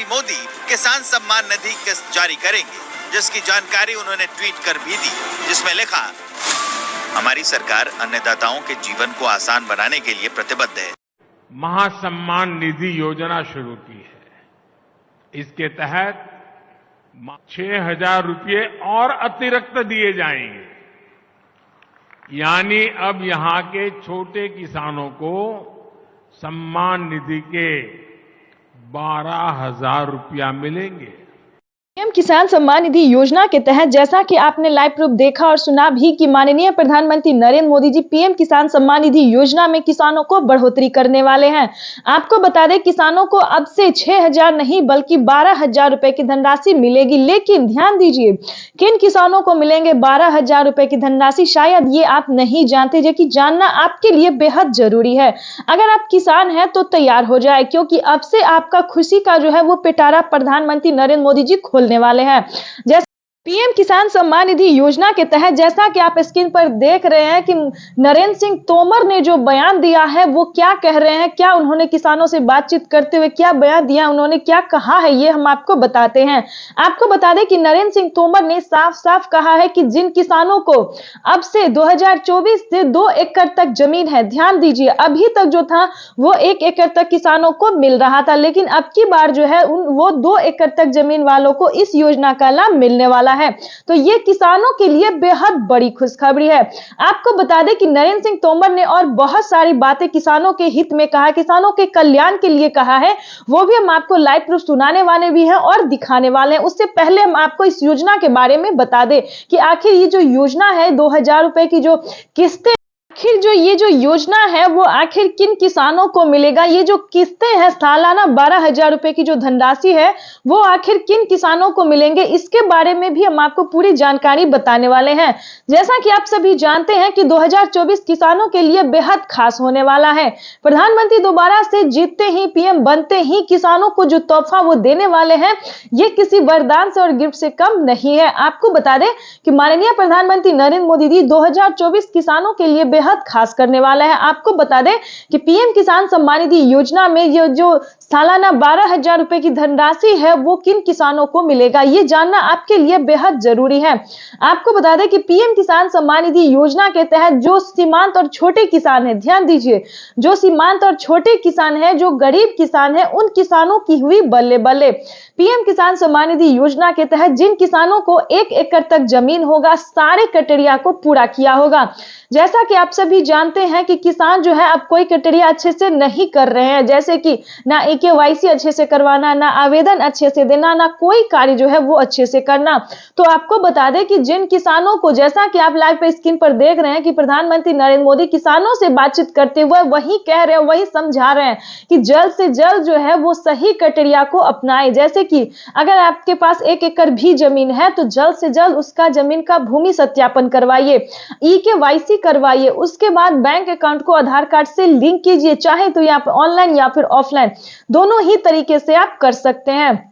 मोदी किसान सम्मान निधि किस्त जारी करेंगे, जिसकी जानकारी उन्होंने ट्वीट कर भी दी, जिसमें लिखा, हमारी सरकार अन्नदाताओं के जीवन को आसान बनाने के लिए प्रतिबद्ध है। महासम्मान निधि योजना शुरू की है। इसके तहत 6,000 रुपये और अतिरिक्त दिए जाएंगे। यानी अब यहां के छोटे किसानों को सम्मान निधि के 12,000 रुपया मिलेंगे। पीएम किसान सम्मान निधि योजना के तहत जैसा कि आपने लाइव प्रूफ देखा और सुना भी कि माननीय प्रधानमंत्री नरेंद्र मोदी जी पीएम किसान सम्मान निधि योजना में किसानों को बढ़ोतरी करने वाले हैं। आपको बता दें, किसानों को अब से 6,000 नहीं बल्कि 12,000 रुपए की धनराशि मिलेगी। लेकिन ध्यान दीजिए, किन किसानों को मिलेंगे 12,000 रुपए की धनराशि, शायद ये आप नहीं जानते, जो कि जानना आपके लिए बेहद जरूरी है। अगर आप किसान हैं तो तैयार हो जाए, क्योंकि अब से आपका खुशी का जो है वो पिटारा प्रधानमंत्री नरेंद्र मोदी जी खोलने वाले हैं। जैसे पीएम किसान सम्मान निधि योजना के तहत जैसा कि आप स्क्रीन पर देख रहे हैं कि नरेंद्र सिंह तोमर ने जो बयान दिया है वो क्या कह रहे हैं, क्या उन्होंने किसानों से बातचीत करते हुए क्या बयान दिया, उन्होंने क्या कहा है, ये हम आपको बताते हैं। आपको बता दें कि नरेंद्र सिंह तोमर ने साफ साफ कहा है कि जिन किसानों को अब से 2024 से 2 एकड़ तक जमीन है, ध्यान दीजिए, अभी तक जो था वो 1 एकड़ तक किसानों को मिल रहा था, लेकिन अब की बार जो है वो 2 एकड़ तक जमीन वालों को इस योजना का लाभ मिलने वाला है। तो ये किसानों के लिए बेहद बड़ी खुशखबरी है। आपको बता दें कि नरेंद्र सिंह तोमर ने और बहुत सारी बातें किसानों के हित में कहा, किसानों के कल्याण के लिए कहा है, वो भी हम आपको लाइव प्रूफ सुनाने वाले भी हैं और दिखाने वाले हैं। उससे पहले हम आपको इस योजना के बारे में बता दें कि आखिर ये जो योजना है 2,000 रुपए की जो किस्तें, आखिर जो ये जो योजना है वो आखिर किन किसानों को मिलेगा, ये जो किस्तें हैं सालाना 12,000 रुपए की जो धनराशि है वो आखिर किन किसानों को मिलेंगे, इसके बारे में भी हम आपको पूरी जानकारी बताने वाले हैं। जैसा कि आप सभी जानते हैं कि 2024 किसानों के लिए बेहद खास होने वाला है। प्रधानमंत्री दोबारा से जीतते ही, पीएम बनते ही किसानों को जो तोहफा वो देने वाले हैं ये किसी वरदान से और गिफ्ट से कम नहीं है। आपको बता दें कि माननीय प्रधानमंत्री नरेंद्र मोदी जी 2024 किसानों के लिए बेहद खास करने वाला है। आपको बता दें कि पीएम किसान सम्मान निधि योजना में ये जो सालाना 12,000 रुपए की धनराशि है वो किन किसानों को मिलेगा, ये जानना आपके लिए बेहद जरूरी है। आपको बता दें कि पीएम किसान सम्मान निधि योजना के तहत जो सीमांत और छोटे किसान हैं, ध्यान दीजिए, जो सीमांत और छोटे किसान हैं, जो गरीब किसान हैं, उन किसानों की हुई बल्ले बल्ले। पीएम किसान सम्मान निधि योजना के तहत जिन किसानों को 1 एकड़ तक जमीन होगा, सारे क्राइटेरिया को पूरा किया होगा। जैसा कि आप सभी जानते हैं कि किसान जो है अब कोई क्राइटेरिया अच्छे से नहीं कर रहे हैं, जैसे कि ना केवाईसी अच्छे से करवाना, ना आवेदन अच्छे से देना, ना कोई कार्य जो है वो अच्छे से करना। तो आपको बता दें कि जिन किसानों को, जैसा कि आप लाइव पे स्क्रीन पर देख रहे हैं कि प्रधानमंत्री नरेंद्र मोदी किसानों से बातचीत करते हुए वही कह रहे हैं, वही समझा रहे हैं कि जल्द से जल्द जो है वो सही क्राइटेरिया को अपनाएं। जैसे कि अगर आपके पास 1 एकड़ भी जमीन है तो जल्द से जल्द उसका जमीन का भूमि सत्यापन करवाइए, केवाईसी करवाइए, उसके बाद बैंक अकाउंट को आधार कार्ड से लिंक कीजिए, चाहे तो यहाँ पर ऑनलाइन या फिर ऑफलाइन, दोनों ही तरीके से आप कर सकते हैं।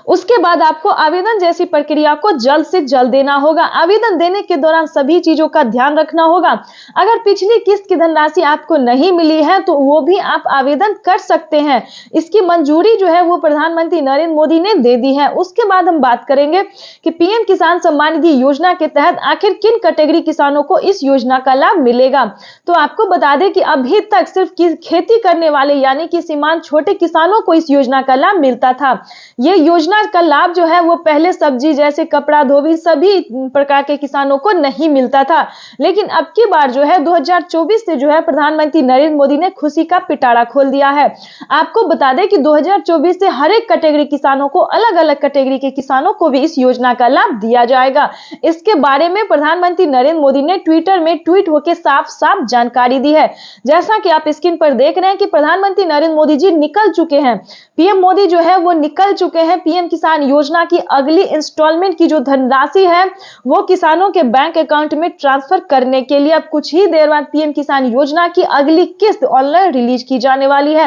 उसके बाद आपको आवेदन जैसी प्रक्रिया को जल्द से जल्द देना होगा। आवेदन देने के दौरान सभी चीजों का ध्यान रखना होगा। अगर पिछली किस्त की धनराशि आपको नहीं मिली है तो वो भी आप आवेदन कर सकते हैं। इसकी मंजूरी जो है वो प्रधानमंत्री नरेंद्र मोदी ने दे दी है। उसके बाद हम बात करेंगे कि पीएम किसान सम्मान निधि योजना के तहत आखिर किन कैटेगरी किसानों को इस योजना का लाभ मिलेगा। तो आपको बता दें कि अभी तक सिर्फ खेती करने वाले यानी कि सीमांत छोटे किसानों को इस योजना का लाभ मिलता था। ये योजना का लाभ जो है वो पहले सब्जी जैसे कपड़ा, धोबी सभी प्रकार के किसानों को नहीं मिलता था, लेकिन अब की बार जो है 2024 से जो है प्रधानमंत्री नरेंद्र मोदी ने खुशी का पिटारा खोल दिया है। आपको बता दें कि 2024 से हर एक कैटेगरी किसानों को, अलग अलग कैटेगरी के किसानों को भी इस योजना का लाभ दिया जाएगा। इसके बारे में प्रधानमंत्री नरेंद्र मोदी ने ट्विटर में ट्वीट होकर साफ साफ जानकारी दी है। जैसा कि आप स्क्रीन पर देख रहे हैं कि प्रधानमंत्री नरेंद्र मोदी जी निकल चुके हैं, पीएम मोदी जो है वो निकल चुके हैं। पीएम किसान योजना की अगली इंस्टॉलमेंट की जो धनराशि है वो किसानों के बैंक अकाउंट में ट्रांसफर करने के लिए अब कुछ ही देर बाद पीएम किसान योजना की अगली किस्त ऑनलाइन रिलीज की जाने वाली है।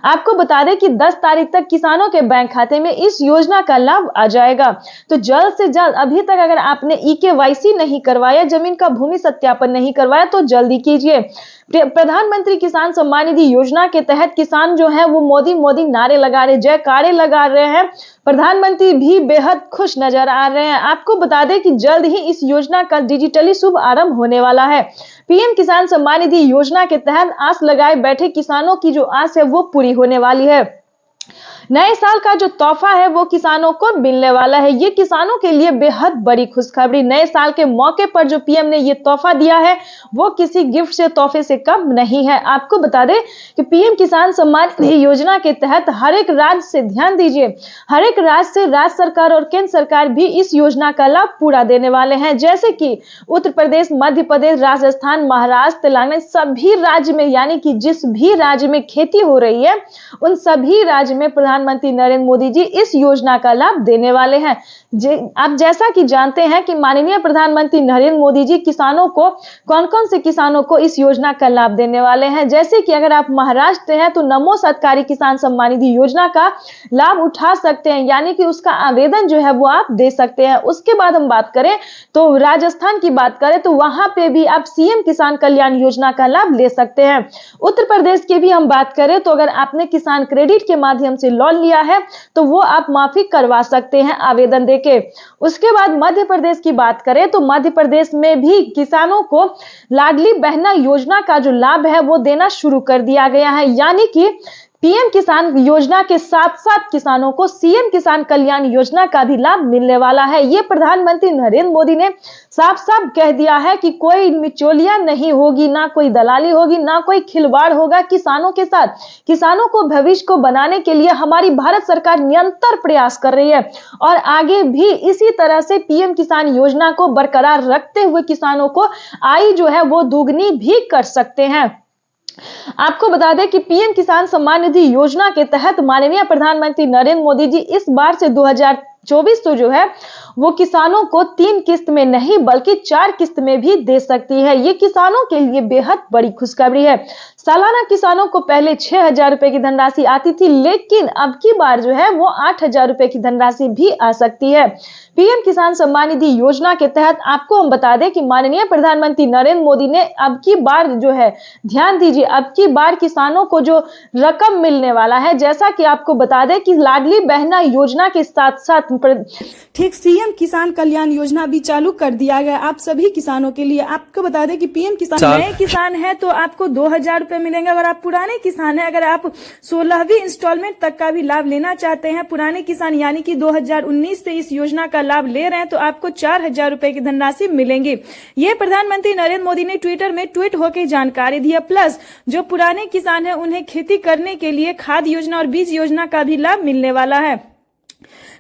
आपको बता दें कि 10 तारीख तक किसानों के बैंक खाते में इस योजना का लाभ आ जाएगा। तो जल्द से जल्द, अभी तक अगर आपने केवाईसी नहीं करवाया, जमीन का भूमि सत्यापन नहीं करवाया तो जल्दी कीजिए। प्रधानमंत्री किसान सम्मान निधि योजना के तहत किसान जो है वो मोदी मोदी नारे लगा रहे, जयकारे लगा रहे हैं। प्रधानमंत्री भी बेहद खुश नजर आ रहे हैं। आपको बता दें कि जल्द ही इस योजना का डिजिटली शुभ आरंभ होने वाला है। पीएम किसान सम्मान निधि योजना के तहत आस लगाए बैठे किसानों की जो आस है वो पूरी होने वाली है। नए साल का जो तोहफा है वो किसानों को मिलने वाला है। ये किसानों के लिए बेहद बड़ी खुशखबरी। नए साल के मौके पर जो पीएम ने ये तोहफा दिया है वो किसी गिफ्ट से तोहफे से कम नहीं है। आपको बता दें कि पीएम किसान सम्मान निधि योजना के तहत हर एक राज्य से, ध्यान दीजिए, हर एक राज्य से राज्य सरकार और केंद्र सरकार भी इस योजना का लाभ पूरा देने वाले हैं। जैसे कि उत्तर प्रदेश, मध्य प्रदेश, राजस्थान, महाराष्ट्र, तेलंगाना, सभी राज्य में, यानी कि जिस भी राज्य में खेती हो रही है उन सभी राज्य में प्रधानमंत्री नरेंद्र मोदी जी इस योजना का लाभ देने वाले हैं। आप जैसा कि जानते हैं कि माननीय प्रधानमंत्री नरेंद्र मोदी जी किसानों को, कौन कौन से किसानों को इस योजना का लाभ देने वाले हैं। जैसे कि अगर आप महाराष्ट्र से हैं तो नमो सरकारी किसान सम्मान निधि योजना का लाभ उठा सकते हैं, यानी कि उसका आवेदन जो है वो आप दे सकते हैं। उसके बाद हम बात करें तो राजस्थान की बात करें तो वहां पे भी आप सीएम किसान कल्याण योजना का लाभ ले सकते हैं। उत्तर प्रदेश की भी हम बात करें तो अगर आपने किसान क्रेडिट के माध्यम से लोन लिया है तो वो आप माफी करवा सकते हैं आवेदन देके। उसके बाद मध्य प्रदेश की बात करें तो मध्य प्रदेश में भी किसानों को लाडली बहना योजना का जो लाभ है वो देना शुरू कर दिया गया है, यानी कि पीएम किसान योजना के साथ साथ किसानों को सीएम किसान कल्याण योजना का भी लाभ मिलने वाला है। ये प्रधानमंत्री नरेंद्र मोदी ने साफ साफ कह दिया है कि कोई मिचौलिया नहीं होगी, ना कोई दलाली होगी, ना कोई खिलवाड़ होगा किसानों के साथ। किसानों को भविष्य को बनाने के लिए हमारी भारत सरकार निरंतर प्रयास कर रही है और आगे भी इसी तरह से पीएम किसान योजना को बरकरार रखते हुए किसानों को आय जो है वो दोगुनी भी कर सकते हैं। आपको बता दें कि पीएम किसान सम्मान निधि योजना के तहत माननीय प्रधानमंत्री नरेंद्र मोदी जी इस बार से 2024 तो जो है वो किसानों को 3 किस्त में नहीं बल्कि 4 किस्त में भी दे सकती है। ये किसानों के लिए बेहद बड़ी खुशखबरी है। सालाना किसानों को पहले 6,000 रुपए की धनराशि आती थी, लेकिन अब की बार जो है वो 8,000 रुपए की धनराशि भी आ सकती है। पीएम किसान सम्मान निधि योजना के तहत आपको हम बता दें कि माननीय प्रधानमंत्री नरेंद्र मोदी ने अब की बार जो है, ध्यान दीजिए, अब की बार किसानों को जो रकम मिलने वाला है, जैसा कि आपको बता दें कि लाडली बहना योजना के साथ साथ ठीक सीएम किसान कल्याण योजना भी चालू कर दिया गया आप सभी किसानों के लिए। आपको बता दें कि पीएम किसान, नए किसान है तो आपको 2,000 रुपए मिलेंगे। अगर आप पुराने किसान हैं, अगर आप 16वीं इंस्टॉलमेंट तक का भी लाभ लेना चाहते हैं, पुराने किसान यानी कि 2019 से इस योजना का लाभ ले रहे हैं, तो आपको 4,000 रुपए की धनराशि मिलेंगे। ये प्रधानमंत्री नरेंद्र मोदी ने ट्विटर में ट्वीट होकर जानकारी दी है। प्लस जो पुराने किसान हैं उन्हें खेती करने के लिए खाद योजना और बीज योजना का भी लाभ मिलने वाला है।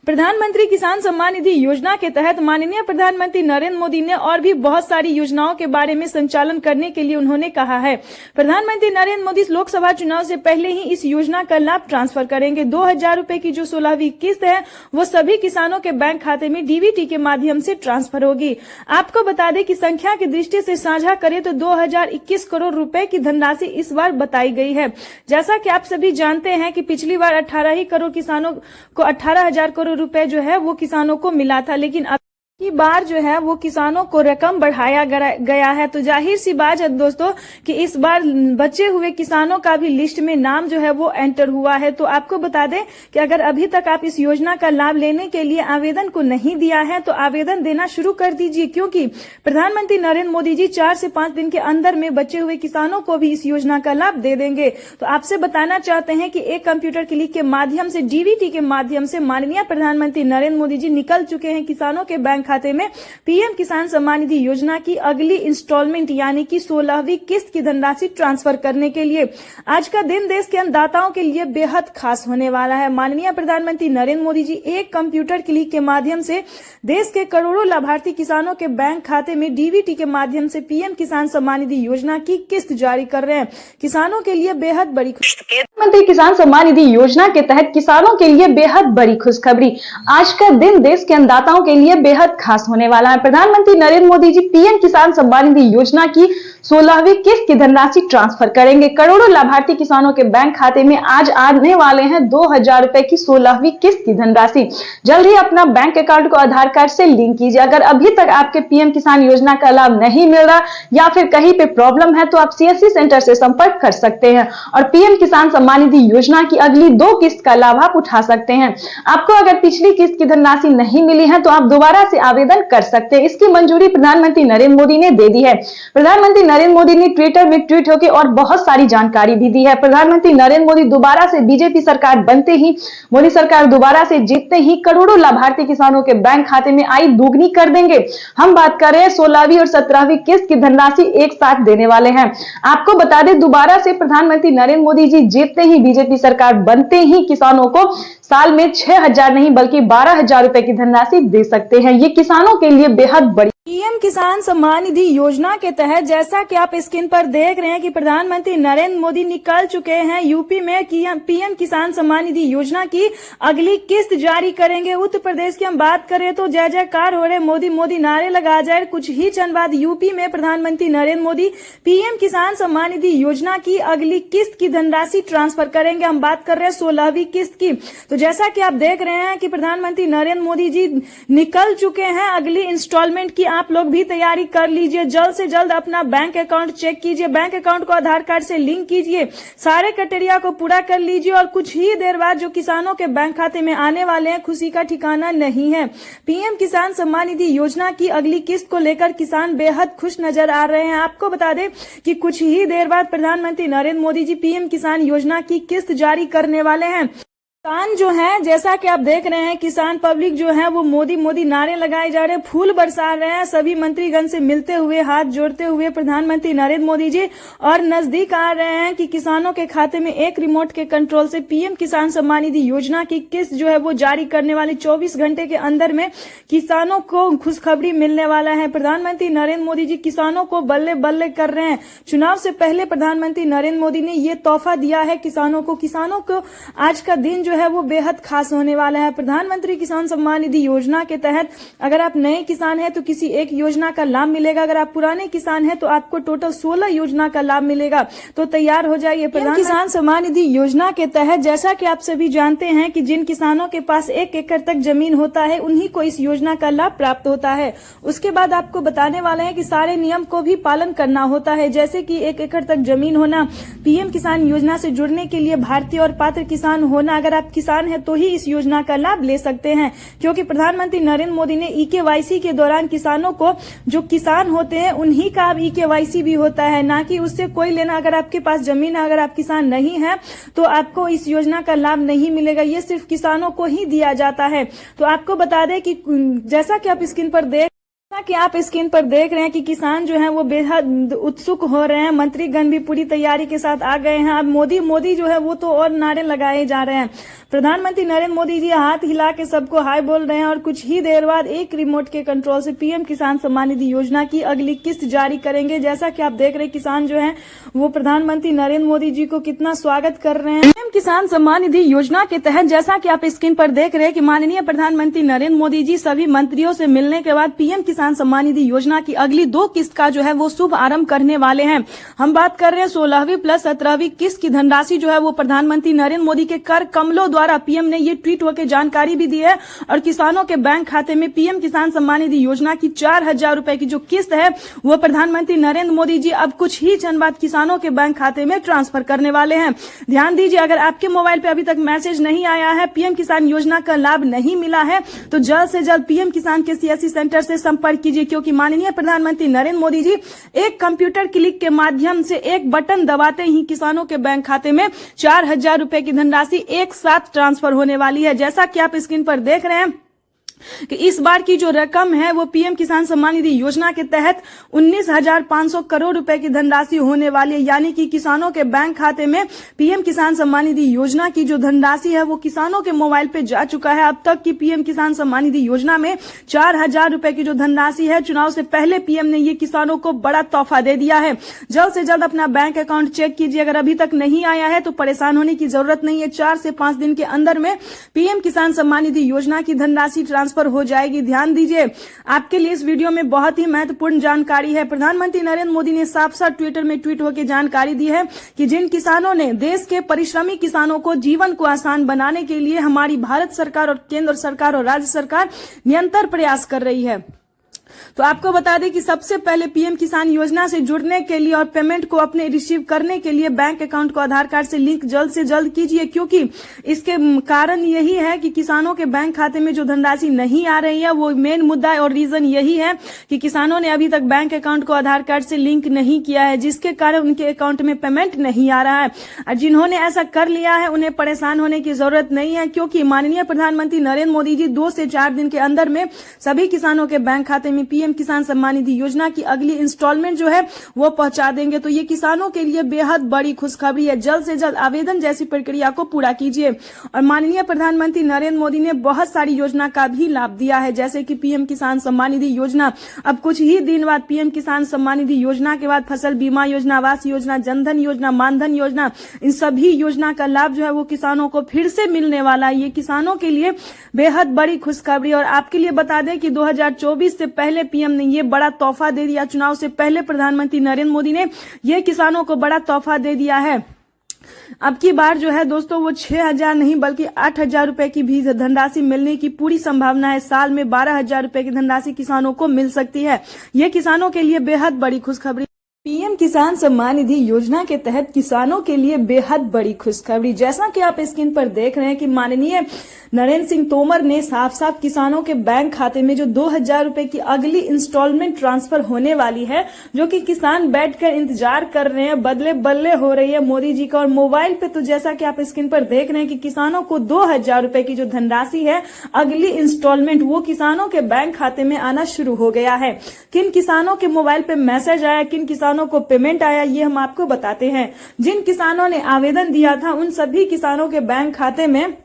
प्रधानमंत्री किसान सम्मान निधि योजना के तहत माननीय प्रधानमंत्री नरेंद्र मोदी ने और भी बहुत सारी योजनाओं के बारे में संचालन करने के लिए उन्होंने कहा है। प्रधानमंत्री नरेंद्र मोदी लोकसभा चुनाव से पहले ही इस योजना का लाभ ट्रांसफर करेंगे। 2,000 रुपए की जो 16वीं किस्त है वो सभी किसानों के बैंक खाते में डीबीटी के माध्यम से ट्रांसफर होगी। आपको बता दें कि संख्या की दृष्टि से साझा करें तो 2021 करोड़ रुपए की धनराशि इस बार बताई गई है। जैसा कि आप सभी जानते हैं कि पिछली बार 18 ही करोड़ किसानों को 18,000 करोड़ रुपए जो है वो किसानों को मिला था, लेकिन अब की बार जो है वो किसानों को रकम बढ़ाया गया है। तो जाहिर सी बात है दोस्तों कि इस बार बचे हुए किसानों का भी लिस्ट में नाम जो है वो एंटर हुआ है। तो आपको बता दें कि अगर अभी तक आप इस योजना का लाभ लेने के लिए आवेदन को नहीं दिया है तो आवेदन देना शुरू कर दीजिए, क्योंकि प्रधानमंत्री नरेंद्र मोदी जी 4 से 5 दिन के अंदर में बचे हुए किसानों को भी इस योजना का लाभ दे देंगे। तो आपसे बताना चाहते हैं कि एक कंप्यूटर क्लिक के माध्यम से, डीबीटी के माध्यम से माननीय प्रधानमंत्री नरेंद्र मोदी जी निकल चुके हैं किसानों के बैंक खाते में पीएम किसान सम्मान निधि योजना की अगली इंस्टॉलमेंट यानी कि 16वीं किस्त की धनराशि ट्रांसफर करने के लिए। आज का दिन देश के अन्नदाताओं के लिए बेहद खास होने वाला है। माननीय प्रधानमंत्री नरेंद्र मोदी जी एक कंप्यूटर क्लिक के माध्यम से देश के करोड़ों लाभार्थी किसानों के बैंक खाते में डीबीटी के माध्यम से पीएम किसान सम्मान निधि योजना की किस्त जारी कर रहे हैं। किसानों के लिए बेहद बड़ी प्रधानमंत्री किसान सम्मान निधि योजना के तहत किसानों के लिए बेहद बड़ी खुशखबरी। आज का दिन देश के अन्नदाताओं के लिए बेहद खास होने वाला है। प्रधानमंत्री नरेंद्र मोदी जी पीएम किसान सम्मान निधि योजना की 16वीं किस्त की धनराशि ट्रांसफर करेंगे। करोड़ों लाभार्थी किसानों के बैंक खाते में आज आने वाले हैं 2000 रुपए की 16वीं किस्त की धनराशि। जल्द ही अपना बैंक अकाउंट को आधार कार्ड से लिंक कीजिए। अगर अभी तक आपके पीएम किसान योजना का लाभ नहीं मिल रहा या फिर कहीं पे प्रॉब्लम है तो आप सीएससी सेंटर से संपर्क कर सकते हैं और पीएम किसान सम्मान निधि योजना की अगली 2 किस्त का लाभ आप उठा सकते हैं। आपको अगर पिछली किस्त की धनराशि नहीं मिली है तो आप दोबारा से आवेदन कर सकते हैं। इसकी मंजूरी प्रधानमंत्री नरेंद्र मोदी ने दे दी है। प्रधानमंत्री नरेंद्र मोदी ने ट्विटर में ट्वीट होकर और बहुत सारी जानकारी भी दी है। प्रधानमंत्री नरेंद्र मोदी दोबारा से बीजेपी सरकार बनते ही, मोदी सरकार दोबारा से जीतते ही करोड़ों लाभार्थी किसानों के बैंक खाते में आई दोगुनी कर देंगे। हम बात कर रहे हैं 16वीं और 17वीं किस्त की धनराशि एक साथ देने वाले हैं। आपको बता दें, दोबारा से प्रधानमंत्री नरेंद्र मोदी जी जीतते ही, बीजेपी सरकार बनते ही किसानों को साल में 6000 नहीं बल्कि 12000 रुपए की धनराशि दे सकते हैं। ये किसानों के लिए बेहद बड़ी पीएम किसान सम्मान निधि योजना के तहत जैसा कि आप स्क्रीन पर देख रहे हैं कि प्रधानमंत्री नरेंद्र मोदी निकल चुके हैं यूपी में पीएम किसान सम्मान निधि योजना की अगली किस्त जारी करेंगे। उत्तर प्रदेश की हम बात करें तो जय जयकार हो रहे, मोदी मोदी नारे लगा जाए। कुछ ही क्षण बाद यूपी में प्रधानमंत्री नरेंद्र मोदी पीएम किसान सम्मान निधि योजना की अगली किस्त की धनराशि ट्रांसफर करेंगे। हम बात कर रहे हैं 16वीं किस्त की। तो जैसा कि आप देख रहे हैं कि प्रधानमंत्री नरेंद्र मोदी जी निकल चुके हैं अगली इंस्टॉलमेंट की। आप लोग भी तैयारी कर लीजिए। जल्द से जल्द अपना बैंक अकाउंट चेक कीजिए, बैंक अकाउंट को आधार कार्ड से लिंक कीजिए, सारे क्राइटेरिया को पूरा कर लीजिए और कुछ ही देर बाद जो किसानों के बैंक खाते में आने वाले हैं, खुशी का ठिकाना नहीं है। पीएम किसान सम्मान निधि योजना की अगली किस्त को लेकर किसान बेहद खुश नजर आ रहे हैं। आपको बता दें कि कुछ ही देर बाद प्रधानमंत्री नरेंद्र मोदी जी पीएम किसान योजना की किस्त जारी करने वाले हैं। किसान जो है, जैसा कि आप देख रहे हैं, किसान पब्लिक जो है वो मोदी मोदी नारे लगाए जा रहे हैं, फूल बरसा रहे हैं। सभी मंत्रीगण से मिलते हुए, हाथ जोड़ते हुए प्रधानमंत्री नरेंद्र मोदी जी और नजदीक आ रहे हैं कि किसानों के खाते में एक रिमोट के कंट्रोल से पीएम किसान सम्मान निधि योजना की किस्त जो है वो जारी करने वाले 24 घंटे के अंदर में किसानों को खुशखबरी मिलने वाला है। प्रधानमंत्री नरेंद्र मोदी जी किसानों को बल्ले बल्ले कर रहे हैं। चुनाव से पहले प्रधानमंत्री नरेंद्र मोदी ने ये तोहफा दिया है किसानों को आज का दिन जो है वो बेहद खास होने वाला है। प्रधानमंत्री किसान सम्मान निधि योजना के तहत अगर आप नए किसान हैं तो किसी एक योजना का लाभ मिलेगा, अगर आप पुराने किसान हैं तो आपको टोटल 16 योजना का लाभ मिलेगा। तो तैयार हो जाइए। प्रधानमंत्री किसान सम्मान निधि योजना के तहत जैसा कि आप सभी जानते हैं कि जिन किसानों के पास 1 एकड़ तक जमीन होता है उन्हीं को इस योजना का लाभ प्राप्त होता है। उसके बाद आपको बताने वाले हैं कि सारे नियम को भी पालन करना होता है, जैसे कि 1 एकड़ तक जमीन होना, पीएम किसान योजना से जुड़ने के लिए भारतीय और पात्र किसान होना। अगर आप किसान है तो ही इस योजना का लाभ ले सकते हैं, क्योंकि प्रधानमंत्री नरेंद्र मोदी ने ईकेवाईसी के दौरान किसानों को, जो किसान होते हैं उन्हीं का अब ईकेवाईसी भी होता है, ना कि उससे कोई लेना। अगर आपके पास जमीन है, अगर आप किसान नहीं हैं तो आपको इस योजना का लाभ नहीं मिलेगा। ये सिर्फ किसानों को ही दिया जाता है। तो आपको बता दें कि जैसा कि आप स्क्रीन पर देख रहे हैं कि किसान जो है वो बेहद उत्सुक हो रहे हैं। मंत्रीगण भी पूरी तैयारी के साथ आ गए हैं। अब मोदी जो है वो तो और नारे लगाए जा रहे हैं। प्रधानमंत्री नरेंद्र मोदी जी हाथ हिला के सबको हाय बोल रहे हैं और कुछ ही देर बाद एक रिमोट के कंट्रोल से पीएम किसान सम्मान निधि योजना की अगली किस्त जारी करेंगे। जैसा कि आप देख रहे हैं किसान जो है वो प्रधानमंत्री नरेंद्र मोदी जी को कितना स्वागत कर रहे हैं। पीएम किसान सम्मान निधि योजना के तहत जैसा कि आप स्क्रीन पर देख रहे हैं कि माननीय प्रधानमंत्री नरेंद्र मोदी जी सभी मंत्रियों से मिलने के बाद पीएम किसान सम्मान निधि योजना की अगली 2 किस्त का जो है वो शुभ आरंभ करने वाले हैं। हम बात कर रहे हैं 16वीं प्लस 17वीं किस्त की धनराशि जो है वो प्रधानमंत्री नरेंद्र मोदी के कर कमलों द्वारा पीएम ने ये ट्वीट होकर जानकारी भी दी है और किसानों के बैंक खाते में पीएम किसान सम्मान निधि योजना की 4000 रुपए की जो किस्त है वो प्रधानमंत्री नरेंद्र मोदी जी अब कुछ ही क्षण बाद किसानों के बैंक खाते में ट्रांसफर करने वाले हैं। ध्यान दीजिए, अगर आपके मोबाइल पे अभी तक मैसेज नहीं आया है, पीएम किसान योजना का लाभ नहीं मिला है, तो जल्द से जल्द पीएम किसान के सीएससी सेंटर से संपर्क कीजिए, क्योंकि माननीय प्रधानमंत्री नरेंद्र मोदी जी एक कंप्यूटर क्लिक के माध्यम से एक बटन दबाते ही किसानों के बैंक खाते में 4000 रुपए की धनराशि एक साथ ट्रांसफर होने वाली है। जैसा कि आप स्क्रीन पर देख रहे हैं कि इस बार की जो रकम है वो पीएम किसान सम्मान निधि योजना के तहत 19,500 करोड़ रुपए की धनराशि होने वाली है। यानी कि किसानों के बैंक खाते में पीएम किसान सम्मान निधि योजना की जो धनराशि है वो किसानों के मोबाइल पे जा चुका है। अब तक की पीएम किसान सम्मान निधि योजना में 4000 रुपए की जो धनराशि है, चुनाव से पहले पीएम ने ये किसानों को बड़ा तोहफा दे दिया है। जल्द से जल्द अपना बैंक अकाउंट चेक कीजिए। अगर अभी तक नहीं आया है तो परेशान होने की जरूरत नहीं है। 4 से 5 दिन के अंदर में पीएम किसान सम्मान निधि योजना की धनराशि ट्रांसफर हो जाएगी। ध्यान दीजिए, आपके लिए इस वीडियो में बहुत ही महत्वपूर्ण जानकारी है। प्रधानमंत्री नरेंद्र मोदी ने साफ साफ ट्विटर में ट्वीट होकर जानकारी दी है कि जिन किसानों ने देश के परिश्रमी किसानों को जीवन को आसान बनाने के लिए हमारी भारत सरकार और केंद्र सरकार और राज्य सरकार निरंतर प्रयास कर रही है। तो आपको बता दें कि सबसे पहले पीएम किसान योजना से जुड़ने के लिए और पेमेंट को अपने रिसीव करने के लिए बैंक अकाउंट को आधार कार्ड से लिंक जल्द से जल्द कीजिए, क्योंकि इसके कारण यही है कि किसानों के बैंक खाते में जो धनराशि नहीं आ रही है, वो मेन मुद्दा है और रीजन यही है कि किसानों ने अभी तक बैंक अकाउंट को आधार कार्ड से लिंक नहीं किया है, जिसके कारण उनके अकाउंट में पेमेंट नहीं आ रहा है। और जिन्होंने ऐसा कर लिया है उन्हें परेशान होने की जरूरत नहीं है, क्योंकि माननीय प्रधानमंत्री नरेंद्र मोदी जी 2 से 4 दिन के अंदर में सभी किसानों के बैंक खाते में पीएम किसान सम्मान निधि योजना की अगली इंस्टॉलमेंट जो है वो पहुंचा देंगे। तो ये किसानों के लिए बेहद बड़ी खुशखबरी है। जल्द से जल्द आवेदन जैसी प्रक्रिया को पूरा कीजिए। और माननीय प्रधानमंत्री नरेंद्र मोदी ने बहुत सारी योजना का भी लाभ दिया है, जैसे कि पीएम किसान सम्मान निधि योजना। अब कुछ ही दिन बाद पीएम किसान सम्मान निधि योजना के बाद फसल बीमा योजना, आवास योजना, जनधन योजना, मानधन योजना, इन सभी योजना का लाभ जो है वो किसानों को फिर से मिलने वाला है। ये किसानों के लिए बेहद बड़ी खुशखबरी। और आपके लिए बता दें कि 2024 से पहले पीएम ने ये बड़ा तोहफा दे दिया। चुनाव से पहले प्रधानमंत्री नरेंद्र मोदी ने ये किसानों को बड़ा तोहफा दे दिया है। अब की बार जो है दोस्तों वो 6,000 नहीं बल्कि 8,000 रुपए की भी धनराशि मिलने की पूरी संभावना है। साल में 12,000 रुपए की धनराशि किसानों को मिल सकती है। ये किसानों के लिए बेहद बड़ी खुशखबरी। पीएम किसान सम्मान निधि योजना के तहत किसानों के लिए बेहद बड़ी खुशखबरी। जैसा कि आप स्क्रीन पर देख रहे हैं कि माननीय नरेंद्र सिंह तोमर ने साफ साफ किसानों के बैंक खाते में जो 2,000 रुपए की अगली इंस्टॉलमेंट ट्रांसफर होने वाली है, जो कि किसान बैठकर इंतजार कर रहे हैं, बदले बल्ले हो रही है मोदी जी का। और मोबाइल पे तो जैसा कि आप स्क्रीन पर देख रहे हैं कि किसानों को 2,000 रुपए की जो धनराशि है अगली इंस्टॉलमेंट, वो किसानों के बैंक खाते में आना शुरू हो गया है। किन किसानों के मोबाइल पे मैसेज आया, किन किसानों को पेमेंट आया, ये हम आपको बताते हैं। जिन किसानों ने आवेदन दिया था उन सभी किसानों के बैंक खाते में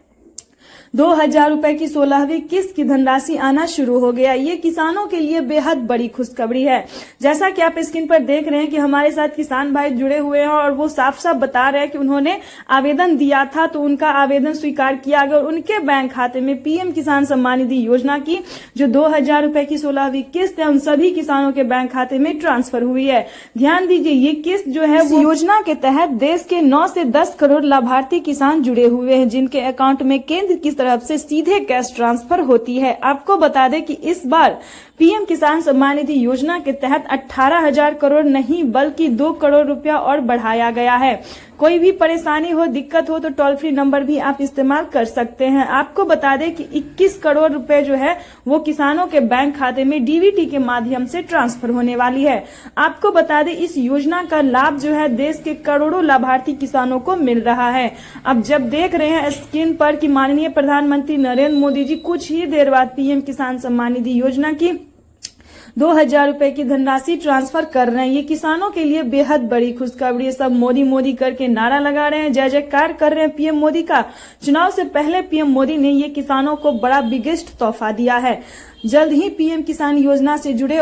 2,000 रुपए की 16वीं किस्त की धनराशि आना शुरू हो गया। ये किसानों के लिए बेहद बड़ी खुशखबरी है। जैसा कि आप स्क्रीन पर देख रहे हैं कि हमारे साथ किसान भाई जुड़े हुए हैं और वो साफ साफ बता रहे हैं कि उन्होंने आवेदन दिया था तो उनका आवेदन स्वीकार किया गया और उनके बैंक खाते में पीएम किसान सम्मान निधि योजना की जो 2,000 रुपए की 16वीं किस्त है उन सभी किसानों के बैंक खाते में ट्रांसफर हुई है। ध्यान दीजिए, ये किस्त जो है वो योजना के तहत देश के 9 से 10 करोड़ लाभार्थी किसान जुड़े हुए हैं, जिनके अकाउंट में केंद्र की तरफ से सीधे कैश ट्रांसफर होती है। आपको बता दें कि इस बार पीएम किसान सम्मान निधि योजना के तहत 18,000 करोड़ नहीं बल्कि 2 करोड़ रुपया और बढ़ाया गया है। कोई भी परेशानी हो, दिक्कत हो तो टोल फ्री नंबर भी आप इस्तेमाल कर सकते हैं। आपको बता दें कि 21 करोड़ रुपए जो है वो किसानों के बैंक खाते में डीबीटी के माध्यम से ट्रांसफर होने वाली है। आपको बता दें इस योजना का लाभ जो है देश के करोड़ों लाभार्थी किसानों को मिल रहा है। अब जब देख रहे हैं स्क्रीन पर कि माननीय प्रधानमंत्री नरेंद्र मोदी जी कुछ ही देर बाद पीएम किसान सम्मान निधि योजना की 2,000 रुपए की धनराशि ट्रांसफर कर रहे हैं, ये किसानों के लिए बेहद बड़ी खुशखबरी। सब मोदी मोदी करके नारा लगा रहे हैं, जय जयकार कर रहे हैं पीएम मोदी का। चुनाव से पहले पीएम मोदी ने ये किसानों को बड़ा बिगेस्ट तोहफा दिया है। जल्द ही पीएम किसान योजना से जुड़े